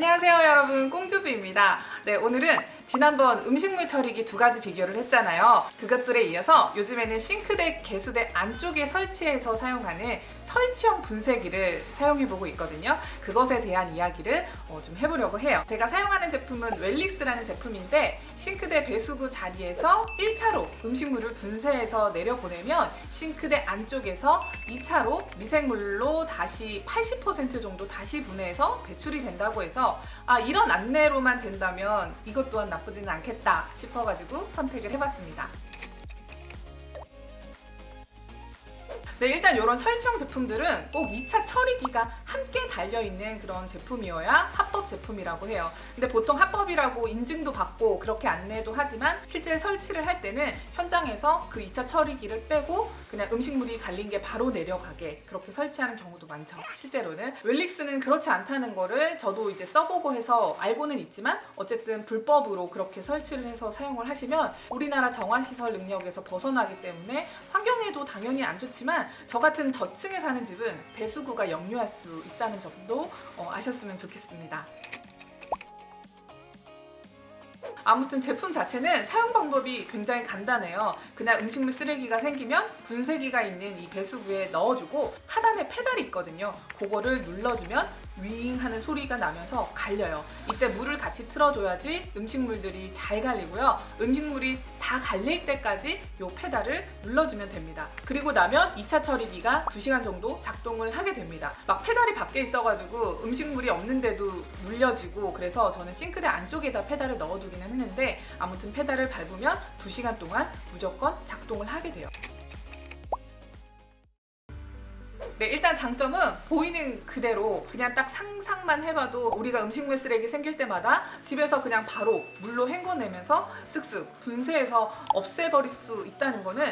안녕하세요 여러분, 꽁주비입니다. 네, 오늘은 지난번 음식물 처리기 2가지 비교를 했잖아요. 그것들에 이어서 요즘에는 싱크대 개수대 안쪽에 설치해서 사용하는 설치형 분쇄기를 사용해보고 있거든요. 그것에 대한 이야기를 좀 해보려고 해요. 제가 사용하는 제품은 웰릭스라는 제품인데 싱크대 배수구 자리에서 1차로 음식물을 분쇄해서 내려보내면 싱크대 안쪽에서 2차로 미생물로 다시 80% 정도 다시 분해해서 배출이 된다고 해서 이런 안내로만 된다면 이것 또한 나쁘지는 않겠다 싶어가지고 선택을 해봤습니다. 네, 일단 이런 설치형 제품들은 꼭 2차 처리기가 함께 달려있는 그런 제품이어야 합법 제품이라고 해요. 근데 보통 합법이라고 인증도 받고 그렇게 안내도 하지만 실제 설치를 할 때는 현장에서 그 2차 처리기를 빼고 그냥 음식물이 갈린 게 바로 내려가게 그렇게 설치하는 경우도 많죠. 실제로는 웰릭스는 그렇지 않다는 거를 저도 이제 써보고 해서 알고는 있지만 어쨌든 불법으로 그렇게 설치를 해서 사용을 하시면 우리나라 정화시설 능력에서 벗어나기 때문에 환경에도 당연히 안 좋지만 저 같은 저층에 사는 집은 배수구가 역류할 수 있다는 점도 아셨으면 좋겠습니다. 아무튼 제품 자체는 사용 방법이 굉장히 간단해요. 그냥 음식물 쓰레기가 생기면 분쇄기가 있는 이 배수구에 넣어주고 하단에 페달이 있거든요. 그거를 눌러주면 윙 하는 소리가 나면서 갈려요. 이때 물을 같이 틀어줘야지 음식물들이 잘 갈리고요. 음식물이 다 갈릴 때까지 이 페달을 눌러주면 됩니다. 그리고 나면 2차 처리기가 2시간 정도 작동을 하게 됩니다. 막 페달이 밖에 있어가지고 음식물이 없는데도 눌려지고 그래서 저는 싱크대 안쪽에다 페달을 넣어두기는 했는데 아무튼 페달을 밟으면 2시간 동안 무조건 작동을 하게 돼요. 네, 일단 장점은 보이는 그대로 그냥 딱 상상만 해봐도 우리가 음식물 쓰레기 생길 때마다 집에서 그냥 바로 물로 헹궈내면서 쓱쓱 분쇄해서 없애버릴 수 있다는 거는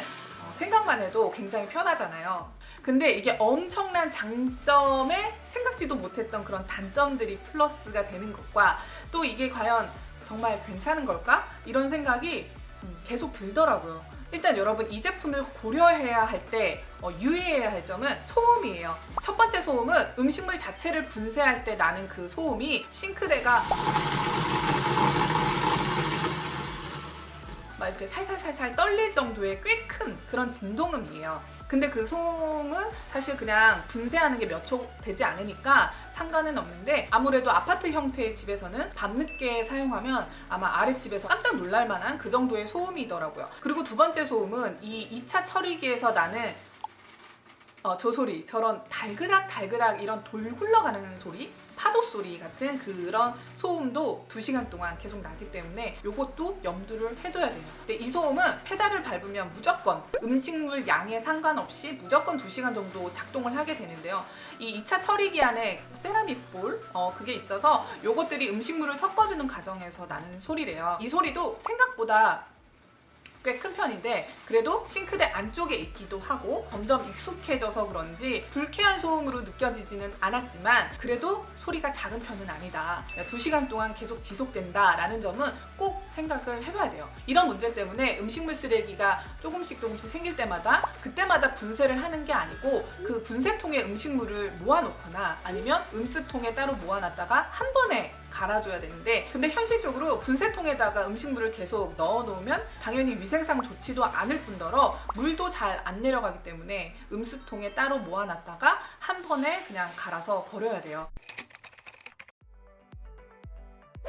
생각만 해도 굉장히 편하잖아요. 근데 이게 엄청난 장점에 생각지도 못했던 그런 단점들이 플러스가 되는 것과 또 이게 과연 정말 괜찮은 걸까? 이런 생각이 계속 들더라고요. 일단 여러분 이 제품을 고려해야 할 때 유의해야 할 점은 소음이에요. 첫 번째 소음은 음식물 자체를 분쇄할 때 나는 그 소음이 싱크대가 막 이렇게 살살살살 떨릴 정도의 꽤 큰 그런 진동음이에요. 근데 그 소음은 사실 그냥 분쇄하는 게 몇 초 되지 않으니까 상관은 없는데 아무래도 아파트 형태의 집에서는 밤늦게 사용하면 아마 아랫집에서 깜짝 놀랄 만한 그 정도의 소음이더라고요. 그리고 두 번째 소음은 이 2차 처리기에서 나는 저 소리, 저런 달그락 이런 돌 굴러가는 소리, 파도 소리 같은 그런 소음도 2시간 동안 계속 나기 때문에 이것도 염두를 해둬야 돼요. 근데 이 소음은 페달을 밟으면 무조건 음식물 양에 상관없이 무조건 2시간 정도 작동을 하게 되는데요. 이 2차 처리기 안에 세라믹 볼 그게 있어서 이것들이 음식물을 섞어주는 과정에서 나는 소리래요. 이 소리도 생각보다 꽤 큰 편인데 그래도 싱크대 안쪽에 있기도 하고 점점 익숙해져서 그런지 불쾌한 소음으로 느껴지지는 않았지만 그래도 소리가 작은 편은 아니다. 2시간 동안 계속 지속된다 라는 점은 꼭 생각을 해봐야 돼요. 이런 문제 때문에 음식물 쓰레기가 조금씩 생길 때마다 그때마다 분쇄를 하는 게 아니고 그 분쇄통에 음식물을 모아놓거나 아니면 음수통에 따로 모아놨다가 한 번에 갈아줘야 되는데 근데 현실적으로 분쇄통에다가 음식물을 계속 넣어놓으면 당연히 위생상 좋지도 않을 뿐더러 물도 잘 안 내려가기 때문에 음수통에 따로 모아놨다가 한 번에 그냥 갈아서 버려야 돼요.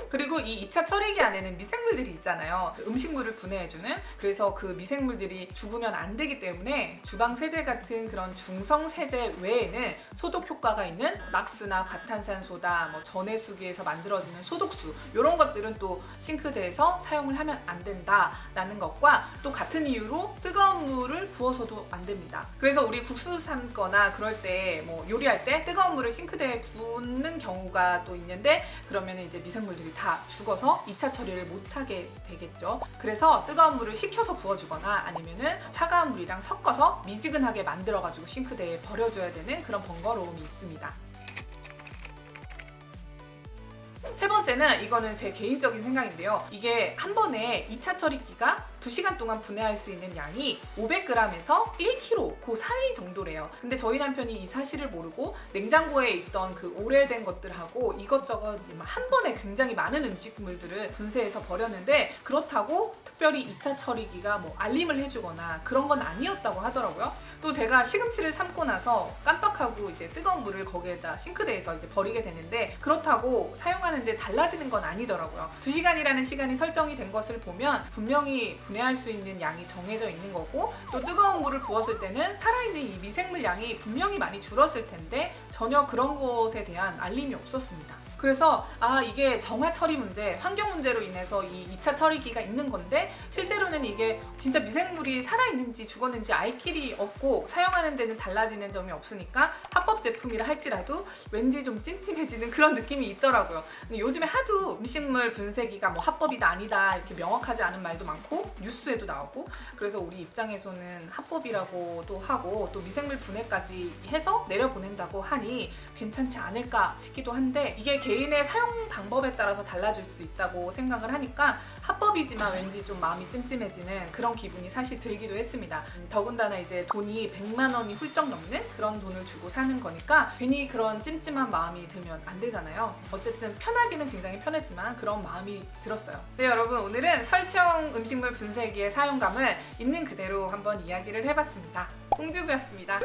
그리고 이 2차 처리기 안에는 미생물들이 있잖아요. 음식물을 분해해주는. 그래서 그 미생물들이 죽으면 안 되기 때문에 주방 세제 같은 그런 중성 세제 외에는 소독 효과가 있는 락스나 과탄산소다, 전해수기에서 만들어지는 소독수 이런 것들은 또 싱크대에서 사용을 하면 안 된다라는 것과 또 같은 이유로 뜨거운 물을 부어서도 안 됩니다. 그래서 우리 국수 삶거나 그럴 때 요리할 때 뜨거운 물을 싱크대에 붓는 경우가 또 있는데 그러면 이제 미생물들이 다 죽어서 2차 처리를 못하게 되겠죠. 그래서 뜨거운 물을 식혀서 부어주거나 아니면은 차가운 물이랑 섞어서 미지근하게 만들어가지고 싱크대에 버려줘야 되는 그런 번거로움이 있습니다. 세 번째는 이거는 제 개인적인 생각인데요. 이게 한 번에 2차 처리기가 2시간 동안 분해할 수 있는 양이 500g에서 1kg 그 사이 정도래요. 근데 저희 남편이 이 사실을 모르고 냉장고에 있던 그 오래된 것들하고 이것저것 한 번에 굉장히 많은 음식물들을 분쇄해서 버렸는데, 그렇다고 특별히 2차 처리기가 뭐 알림을 해주거나 그런 건 아니었다고 하더라고요. 또 제가 시금치를 삶고 나서 깜빡하고 이제 뜨거운 물을 거기에다 싱크대에서 이제 버리게 되는데, 그렇다고 사용하는데 달라지는 건 아니더라고요. 2시간이라는 시간이 설정이 된 것을 보면 분명히 분해할 수 있는 양이 정해져 있는 거고, 또 뜨거운 물을 부었을 때는 살아있는 이 미생물 양이 분명히 많이 줄었을 텐데 전혀 그런 것에 대한 알림이 없었습니다. 그래서 이게 정화 처리 문제, 환경 문제로 인해서 이 2차 처리기가 있는 건데, 실제로는 이게 진짜 미생물이 살아있는지 죽었는지 알 길이 없고 사용하는 데는 달라지는 점이 없으니까 합법 제품이라 할지라도 왠지 좀 찜찜해지는 그런 느낌이 있더라고요. 근데 요즘에 하도 음식물 분쇄기가 뭐 합법이다 아니다 이렇게 명확하지 않은 말도 많고 뉴스에도 나오고, 그래서 우리 입장에서는 합법이라고도 하고 또 미생물 분해까지 해서 내려보낸다고 하니 괜찮지 않을까 싶기도 한데, 이게 개인의 사용 방법에 따라서 달라질 수 있다고 생각을 하니까 합법이지만 왠지 좀 마음이 찜찜해지는 그런 기분이 사실 들기도 했습니다. 더군다나 이제 돈이 100만 원이 훌쩍 넘는 그런 돈을 주고 사는 거니까 괜히 그런 찜찜한 마음이 들면 안 되잖아요. 어쨌든 편하기는 굉장히 편했지만 그런 마음이 들었어요. 네, 여러분, 오늘은 설치형 음식물 분쇄기의 사용감을 있는 그대로 한번 이야기를 해봤습니다. 꽁주부였습니다.